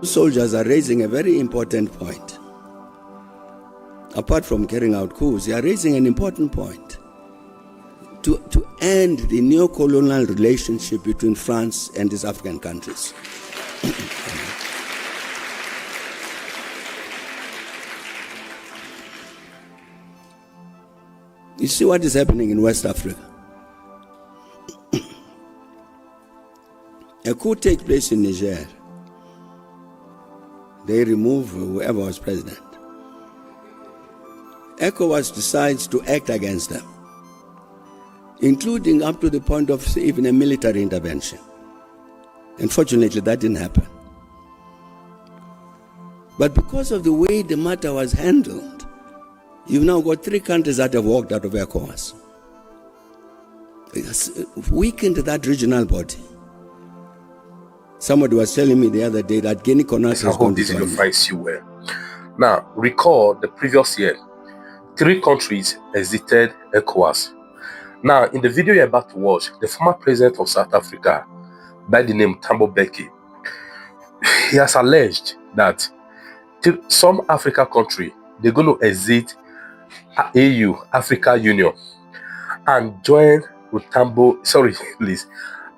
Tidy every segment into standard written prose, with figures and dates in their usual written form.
Soldiers are raising a very important point. Apart from carrying out coups, they are raising an important point to end the neo-colonial relationship between France and these African countries. You see what is happening in West Africa? A coup takes place in Niger. They remove whoever was president. ECOWAS decides to act against them, including up to the point of even a military intervention. Unfortunately, that didn't happen. But because of the way the matter was handled, you've now got 3 countries that have walked out of ECOWAS. It's weakened that regional body. Somebody was telling me the other day that Guinea is going to join. I hope this video finds you well. Now, recall the previous year, 3 countries exited ECOWAS. Now, in the video you're about to watch, the former president of South Africa, by the name Thembo Bekhi, he has alleged that some African country, they're going to exit AU, Africa Union, and join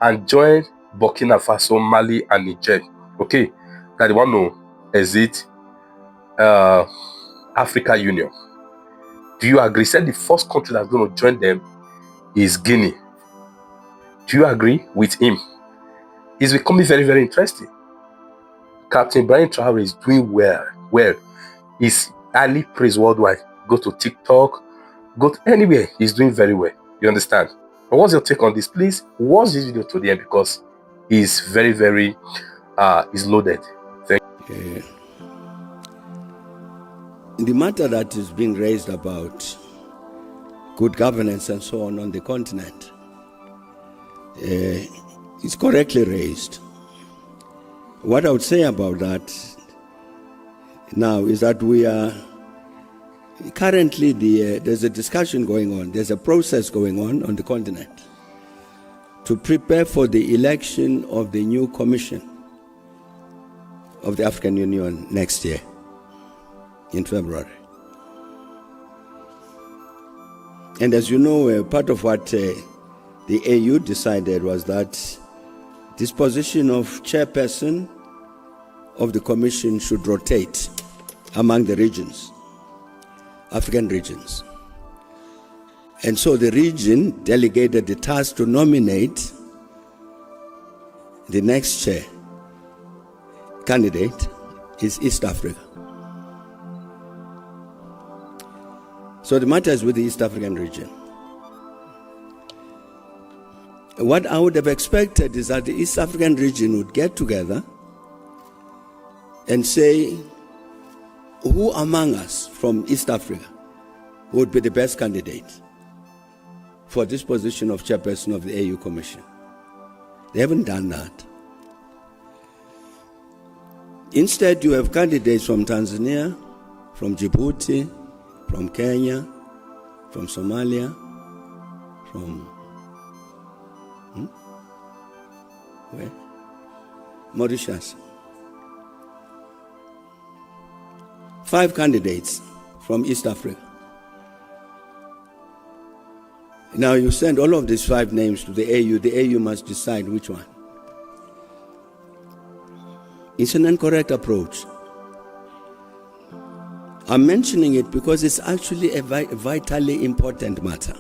and join Burkina Faso, Mali, and Niger. Okay, that they want to exit Africa Union. Do you agree? Said the first country that's going to join them is Guinea. Do you agree with him? It's becoming very, very interesting. Captain JoinTraore is doing well. He's highly praised worldwide. Go to TikTok, go to anywhere. He's doing very well. You understand? But what's your take on this? Please watch this video to the end because he's very, very is loaded. Thank you. The matter that is being raised about good governance and so on the continent is correctly raised. What I would say about that now is that we are currently there's a discussion going on, there's a process going on the continent to prepare for the election of the new Commission of the African Union next year in February. And as you know, part of what the AU decided was that this position of chairperson of the Commission should rotate among the regions, African regions. And so the region delegated the task to nominate the next chair candidate is East Africa. So the matter is with the East African region. What I would have expected is that the East African region would get together and say, who among us from East Africa would be the best candidate for this position of chairperson of the AU Commission? They haven't done that. Instead, you have candidates from Tanzania, from Djibouti, from Kenya, from Somalia, from where? Mauritius. 5 candidates from East Africa. Now you send all of these 5 names to the AU must decide which one. It's an incorrect approach. I'm mentioning it because it's actually a vitally important matter.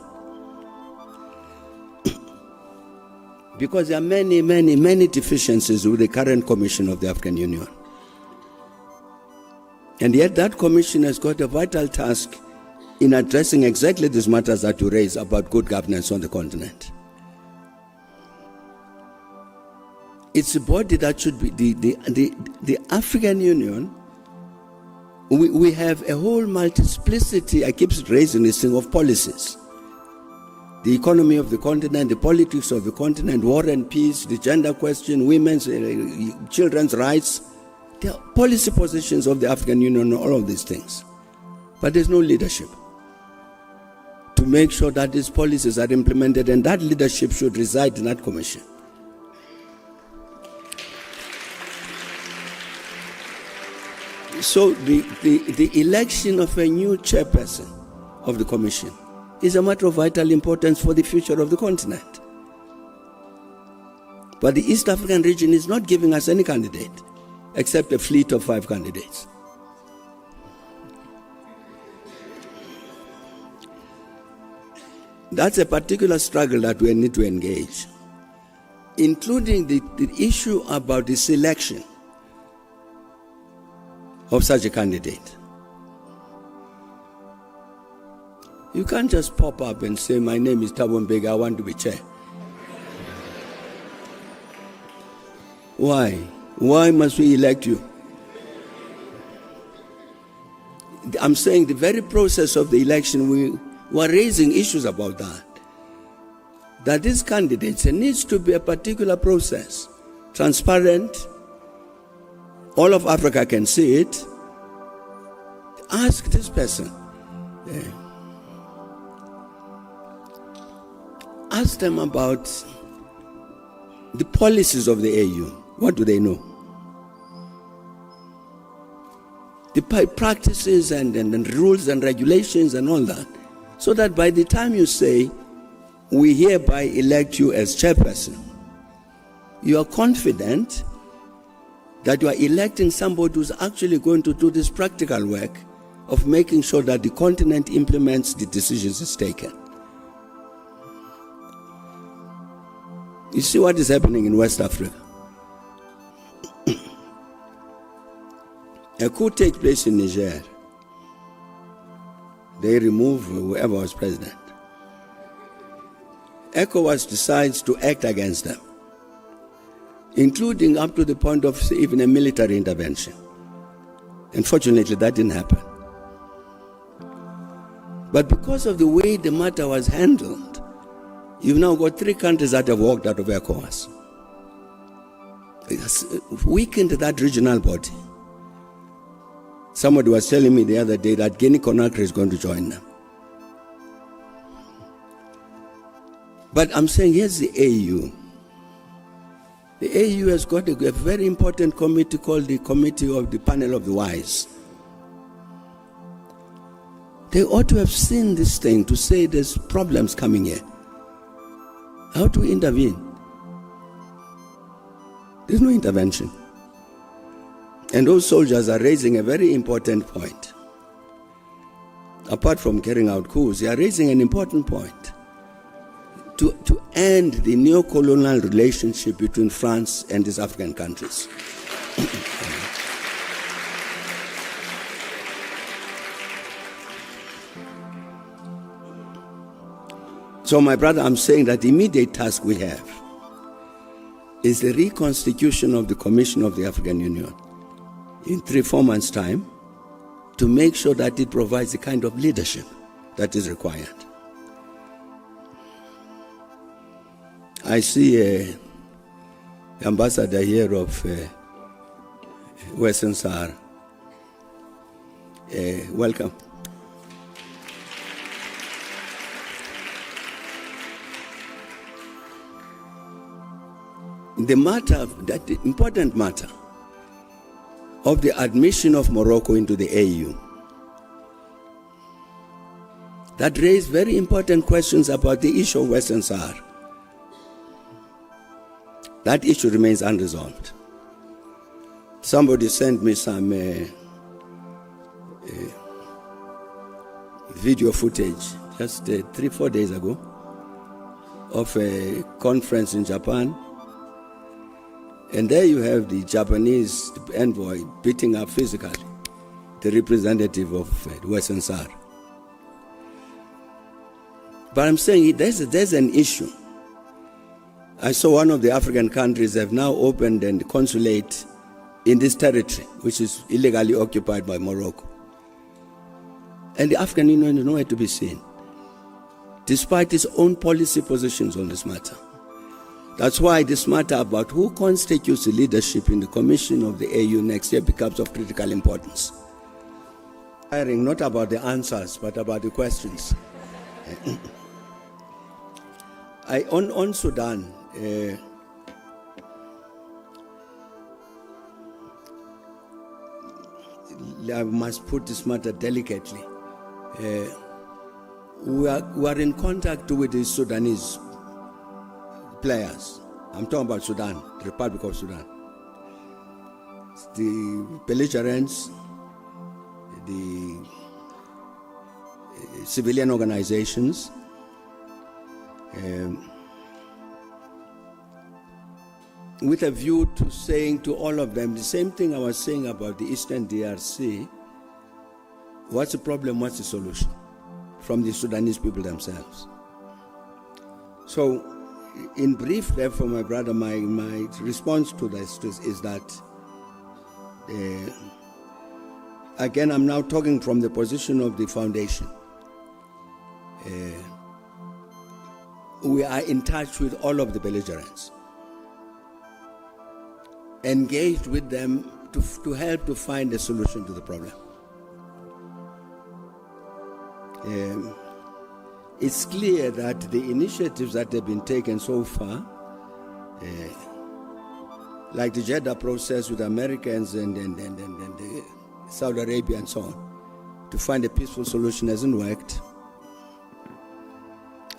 Because there are many, many, many deficiencies with the current Commission of the African Union. And yet that Commission has got a vital task in addressing exactly these matters that you raise about good governance on the continent. It's a body that should be the African Union. We have a whole multiplicity, I keep raising this thing, of policies. The economy of the continent, the politics of the continent, war and peace, the gender question, women's, children's rights. There are policy positions of the African Union, all of these things. But there's no leadership to make sure that these policies are implemented, and that leadership should reside in that commission. So the election of a new chairperson of the commission is a matter of vital importance for the future of the continent. But the East African region is not giving us any candidate, except a fleet of 5 candidates. That's a particular struggle that we need to engage, including the issue about the selection of such a candidate. You can't just pop up and say, my name is Thembo Bekhi, I want to be chair. Why? Why must we elect you? I'm saying the very process of the election, we are raising issues about that. That these candidates, there needs to be a particular process, transparent, all of Africa can see it. Ask this person. Ask them about the policies of the AU. What do they know? The practices and rules and regulations and all that. So that by the time you say, we hereby elect you as chairperson, you are confident that you are electing somebody who's actually going to do this practical work of making sure that the continent implements the decisions it's taken. You see what is happening in West Africa? A coup takes place in Niger. They remove whoever was president. ECOWAS decides to act against them, including up to the point of even a military intervention. Unfortunately, that didn't happen. But because of the way the matter was handled, you've now got 3 countries that have walked out of ECOWAS. It has weakened that regional body. Somebody was telling me the other day that Guinea is going to join them. But I'm saying, here's the AU. The AU has got a very important committee called the Committee of the Panel of the Wise. They ought to have seen this thing to say there's problems coming here. How to intervene? There's no intervention. And those soldiers are raising a very important point. Apart from carrying out coups, they are raising an important point. To end the neo-colonial relationship between France and these African countries. So my brother, I'm saying that the immediate task we have is the reconstitution of the Commission of the African Union in 3-4 months' time to make sure that it provides the kind of leadership that is required. I see an ambassador here of Western Sahara. Welcome. The matter, that important matter of the admission of Morocco into the AU, that raised very important questions about the issue of Western Sahara. That issue remains unresolved. Somebody sent me some video footage just 3-4 days ago of a conference in Japan. And there you have the Japanese envoy beating up physically the representative of Western Sahara. But I'm saying there's an issue. I saw one of the African countries have now opened a consulate in this territory, which is illegally occupied by Morocco. And the African Union is nowhere to be seen, despite its own policy positions on this matter. That's why this matter about who constitutes the leadership in the Commission of the AU next year becomes of critical importance. Not about the answers, but about the questions. On Sudan, I must put this matter delicately. We are in contact with the Sudanese players. I'm talking about Sudan, the Republic of Sudan. The belligerents, the civilian organizations, with a view to saying to all of them the same thing I was saying about the Eastern DRC. What's the problem? What's the solution? From the Sudanese people themselves. So, in brief, therefore, my brother, my response to this is that, again, I'm now talking from the position of the foundation. We are in touch with all of the belligerents, engaged with them to help to find a solution to the problem. It's clear that the initiatives that have been taken so far, like the Jeddah process with Americans and Saudi Arabia and so on, to find a peaceful solution hasn't worked.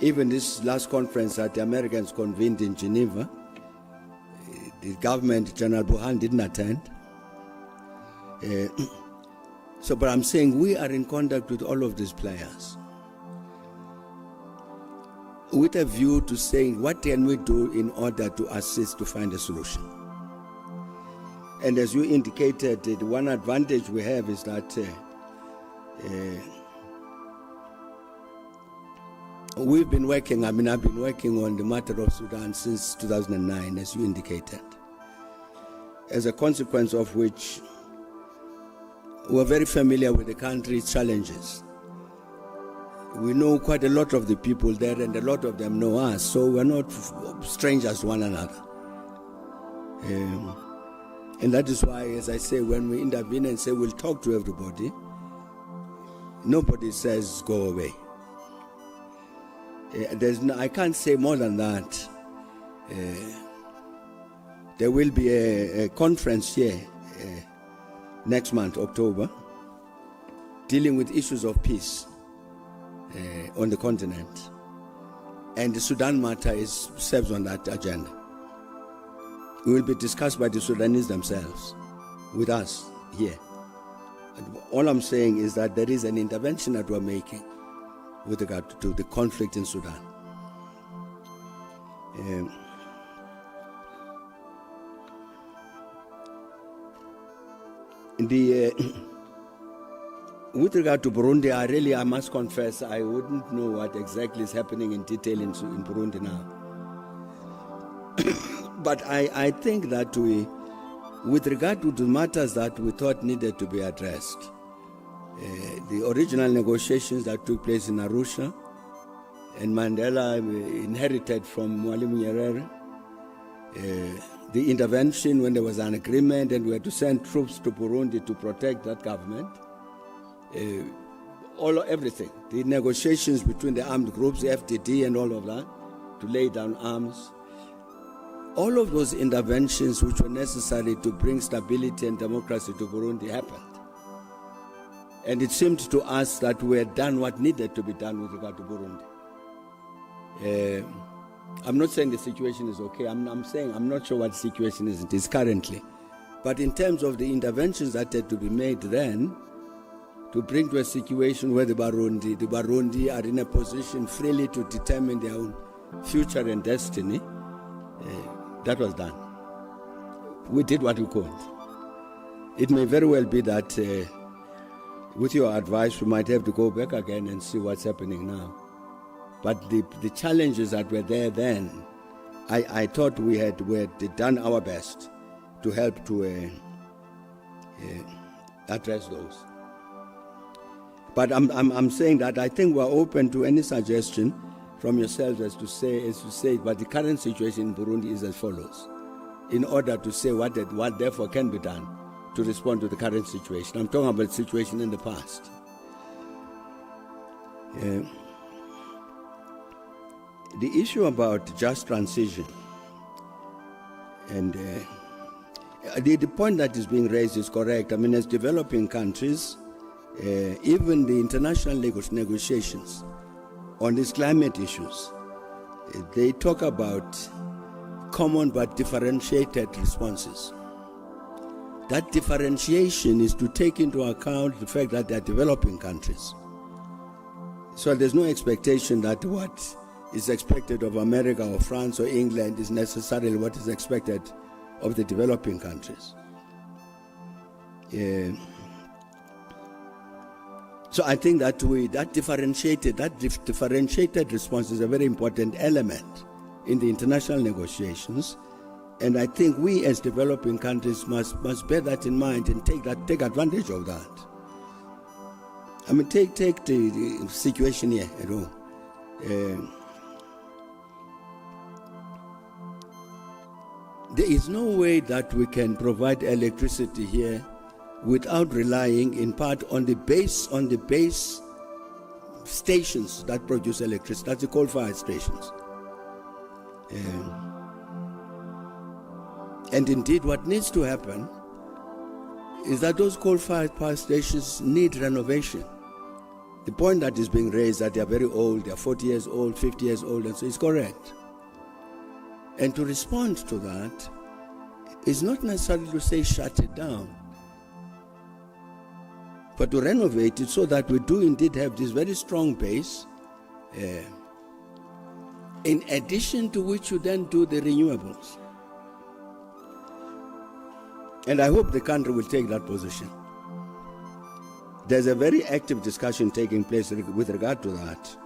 Even this last conference that the Americans convened in Geneva, the government, General Burhan, didn't attend. But I'm saying we are in contact with all of these players with a view to saying what can we do in order to assist to find a solution. And as you indicated, the one advantage we have is that we've been working, I've been working on the matter of Sudan since 2009, as you indicated, as a consequence of which we're very familiar with the country's challenges. We know quite a lot of the people there, and a lot of them know us, so we're not strangers to one another. And that is why, as I say, when we intervene and say we'll talk to everybody, nobody says go away. I can't say more than that. There will be a conference here next month, October, dealing with issues of peace on the continent. And the Sudan matter serves on that agenda. It will be discussed by the Sudanese themselves with us here. And all I'm saying is that there is an intervention that we're making with regard to the conflict in Sudan. With regard to Burundi, I must confess, I wouldn't know what exactly is happening in detail in Burundi now. But I think that with regard to the matters that we thought needed to be addressed, the original negotiations that took place in Arusha, and Mandela inherited from Mwalimu Nyerere, the intervention when there was an agreement and we had to send troops to Burundi to protect that government, everything, the negotiations between the armed groups, the FDD and all of that, to lay down arms, all of those interventions which were necessary to bring stability and democracy to Burundi happened. And it seemed to us that we had done what needed to be done with regard to Burundi. I'm not saying the situation is okay. I'm saying I'm not sure what the situation is currently. But in terms of the interventions that had to be made then, to bring to a situation where the Burundi are in a position freely to determine their own future and destiny, that was done. We did what we could. It may very well be that with your advice, we might have to go back again and see what's happening now. But the challenges that were there then, I thought we had done our best to help to address those. But I'm saying that I think we're open to any suggestion from yourselves as to say, but the current situation in Burundi is as follows, in order to say what therefore can be done to respond to the current situation. I'm talking about the situation in the past. The issue about just transition, and The point that is being raised is correct. I mean, as developing countries, even the international negotiations on these climate issues, they talk about common but differentiated responses. That differentiation is to take into account the fact that they are developing countries. So there's no expectation that what is expected of America or France or England is necessarily what is expected of the developing countries. So I think that that differentiated response is a very important element in the international negotiations, and I think we as developing countries must bear that in mind and take advantage of that. I mean, take the situation here at home. There is no way that we can provide electricity here without relying in part on the base stations that produce electricity. That's the coal-fired stations. And indeed, what needs to happen is that those coal-fired power stations need renovation. The point that is being raised that they are very old, they are 40 years old, 50 years old, and so is correct. And to respond to that is not necessarily to say shut it down, but to renovate it so that we do indeed have this very strong base, in addition to which you then do the renewables. And I hope the country will take that position. There's a very active discussion taking place with regard to that,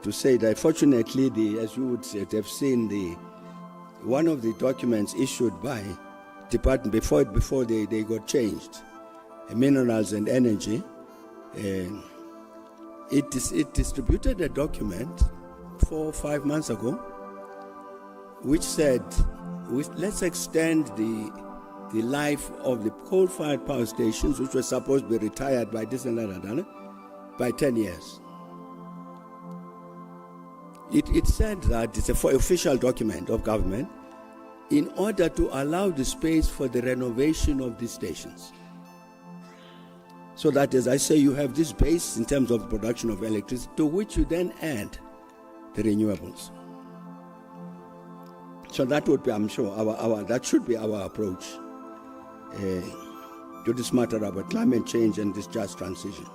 to say that fortunately, as you would have seen, one of the documents issued by department before they got changed, Minerals and Energy, it distributed a document 4 or 5 months ago, which said, let's extend the life of the coal-fired power stations, which were supposed to be retired by this and that, by 10 years. It said that it's an official document of government in order to allow the space for the renovation of these stations. So that, as I say, you have this base in terms of the production of electricity, to which you then add the renewables. So that would be, I'm sure, that should be our approach to this matter about climate change and this just transition.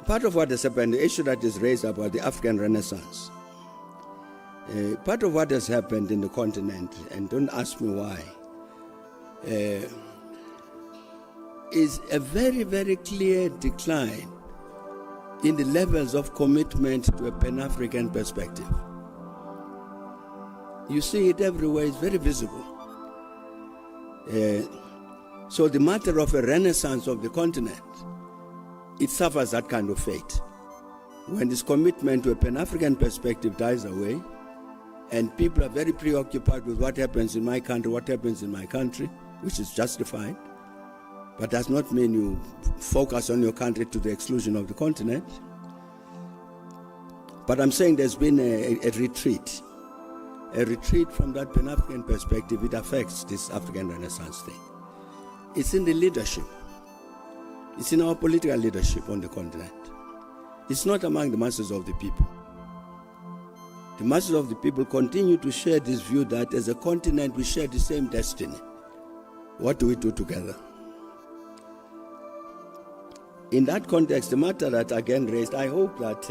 Part of what has happened, the issue that is raised about the African Renaissance, part of what has happened in the continent, and don't ask me why, is a very, very clear decline in the levels of commitment to a Pan-African perspective. You see it everywhere, it's very visible. So the matter of a renaissance of the continent, it suffers that kind of fate. When this commitment to a Pan-African perspective dies away, and people are very preoccupied with what happens in my country, which is justified, but does not mean you focus on your country to the exclusion of the continent. But I'm saying there's been a retreat from that Pan-African perspective. It affects this African Renaissance thing. It's in the leadership. It's in our political leadership on the continent. It's not among the masses of the people. The masses of the people continue to share this view that as a continent we share the same destiny. What do we do together? In that context, the matter that again raised, I hope that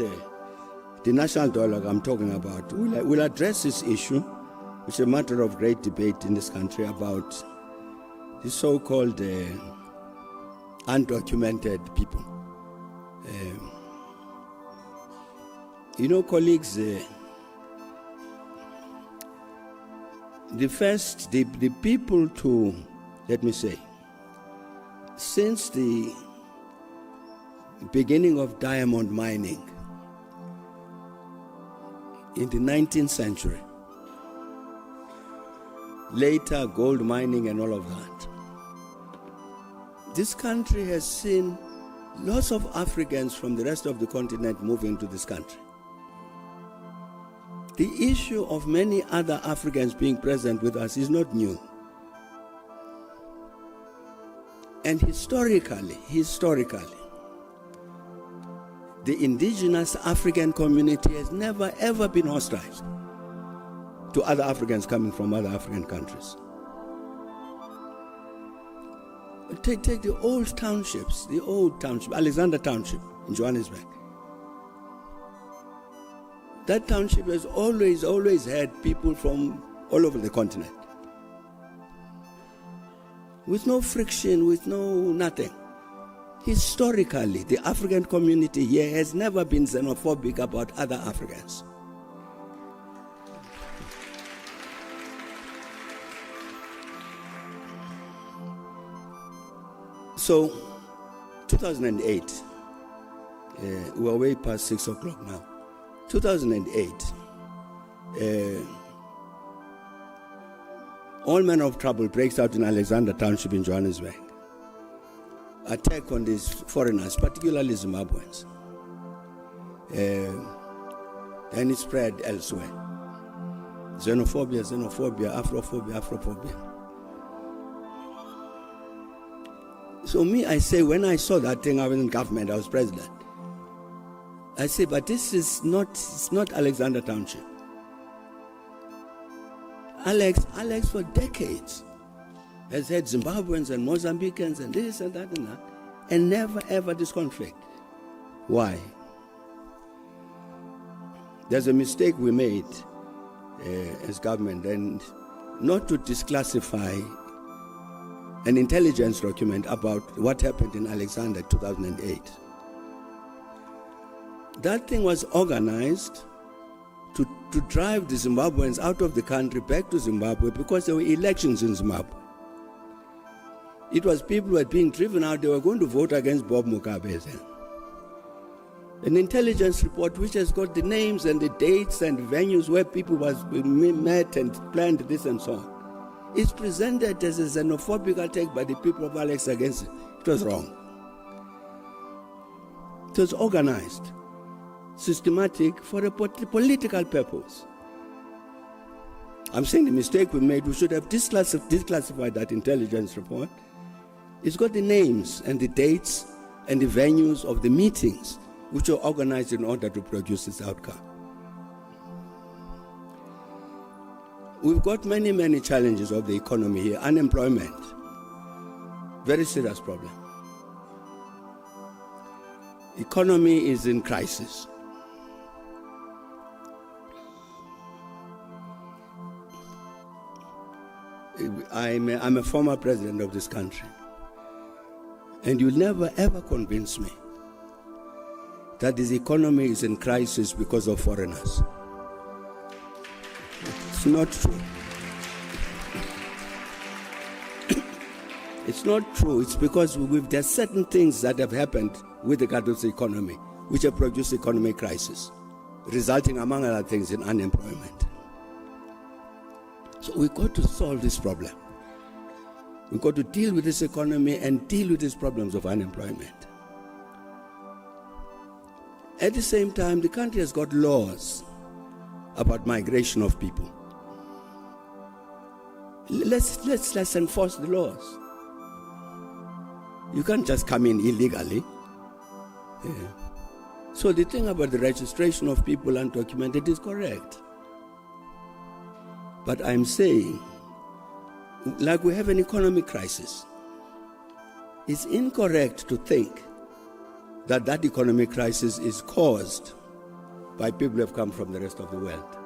the national dialogue I'm talking about will address this issue, which is a matter of great debate in this country about the so-called undocumented people. Colleagues, the people to, let me say, since the beginning of diamond mining in the 19th century, later gold mining and all of that, this country has seen lots of Africans from the rest of the continent moving to this country. The issue of many other Africans being present with us is not new. And historically, the indigenous African community has never ever been hostile to other Africans coming from other African countries. Take the old township, Alexander Township in Johannesburg. That township has always had people from all over the continent. With no friction, with no nothing. Historically, the African community here has never been xenophobic about other Africans. So, 2008, we're way past 6 o'clock now. 2008, all manner of trouble breaks out in Alexander Township in Johannesburg. Attack on these foreigners, particularly Zimbabweans. And it spread elsewhere. Xenophobia, Afrophobia. So I say, when I saw that thing, I was in government, I was president. I say, but this is it's not Alexander Township. Alex for decades has had Zimbabweans and Mozambicans and this and that, and never ever this conflict. Why? There's a mistake we made as government, and not to disclassify an intelligence document about what happened in Alexander 2008. That thing was organized to drive the Zimbabweans out of the country back to Zimbabwe because there were elections in Zimbabwe. It was people who were being driven out, they were going to vote against Bob Mugabe then. An intelligence report which has got the names and the dates and venues where people was met and planned this and so on. It's presented as a xenophobic attack by the people of Alex against it. It was wrong. It was organized, systematic for a political purpose. I'm saying the mistake we made, we should have declassified that intelligence report. It's got the names and the dates and the venues of the meetings which are organized in order to produce this outcome. We've got many challenges of the economy here. Unemployment, very serious problem. Economy is in crisis. I'm a former president of this country, and you'll never ever convince me that this economy is in crisis because of foreigners. It's not true. It's not true. It's because there's certain things that have happened with regard to the economy which have produced economic crisis, resulting, among other things, in unemployment. So we've got to solve this problem. We've got to deal with this economy and deal with these problems of unemployment. At the same time, the country has got laws about migration of people. Let's enforce the laws. You can't just come in illegally. Yeah. So the thing about the registration of people undocumented is correct. But I'm saying, like we have an economic crisis, it's incorrect to think that economic crisis is caused by people who have come from the rest of the world.